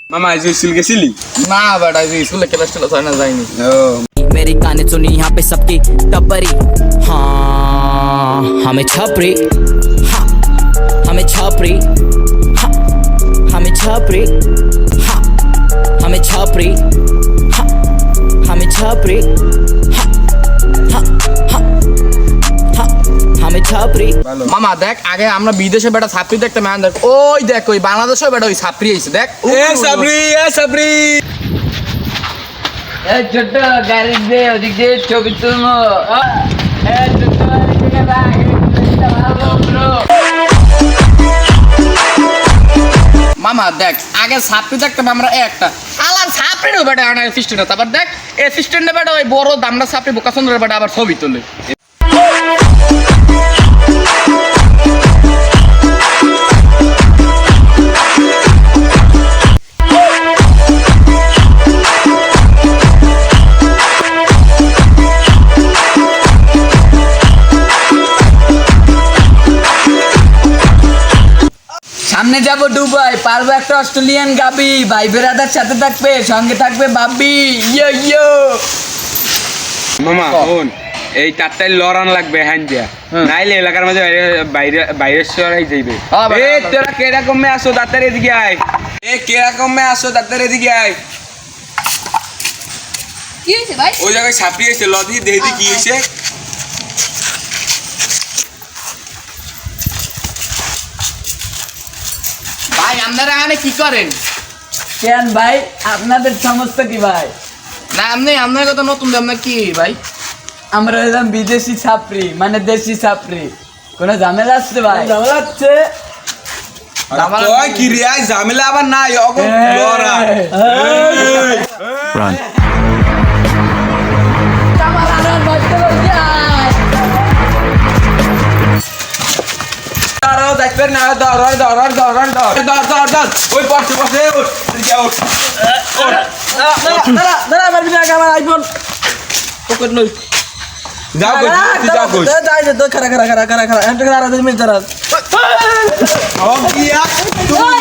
মামা আজ স্কুল গেছিলি? না বেটা স্কুলে ক্লাস টেলাস হয় না, যাইনি। मेरी गाने सुनी यहाँ पे सबकी टपरी हाँ हमें छपरी हाँ हमें छपरी हाँ हमें छपरी हाँ हमें छपरी हाँ हमें छपरी हाँ हाँ हाँ हाँ हमें छपरी। মামা দেখ, আগে আমরা বিদেশে বেটা ছাপরি দেখতে ম্যান, দেখ ওই দেখ ওই বাংলাদেশেও বেটা ওই ছাপরি আইছে দেখ। এ সাবরি এ ছোট গাড়ি দে ওদিক দিয়ে ছবি তুলবো। এ ছোট মামা দেখ, আগে ছাপরি দেখতাম আমরা একটা আলার ছাপরি নো বেটা আনা অ্যাসিস্ট্যান্ট, তারপর দেখ অ্যাসিস্ট্যান্টে বেটা ওই বড় দামড়া ছাপরি বোকা সুন্দর বেটা আবার ছবি তোলে। সামনে যাব দুবাই, পারবো একটা অস্ট্রেলিয়ান গাবি, ভাই বেরাদার সাথে থাকবে, সঙ্গে থাকবে বাবি। ইয়ো ইয়ো মামা শোন, এই চারটায় লড়ান লাগবে হ্যান দিয়া, নাইলে এলাকার মাঝে বাইরে বাইরে সরাই যাইবে। এ তোরা কিরকম মে আসো, তাড়াতাড়ি এদিকে আয়। এ কিরকম মে আসো, তাড়াতাড়ি এদিকে আয়। কি হয়েছে ভাই? ওই জায়গায় ছাপড়ি এসে লদি দেখি কি হয়েছে। ভাই আপনারা এখানে কি করেন? কেন ভাই, আপনাদের সমস্যা কি ভাই? না আপনার কথা নতুন, আপনার কি ভাই? আমরা এলাম বিদেশি ছাপরি, মানে দেশি ছাপরি। কোনো ঝামেলা আসছে ভাই? ঝামেলা হচ্ছে কয় কি রে, আই ঝামেলা আবার নাই, অগো লড়া। দাঁড়াও দেখবেন না, ধর ওই পাশে পাশে আমার বিনা আমার আইফোন পকেট নই। যাও কই যাই যে তো খারা খারা খারা খারা খারা এন্ড খারা 10 মিনিট দাঁড়া। ও গিয়া তুমি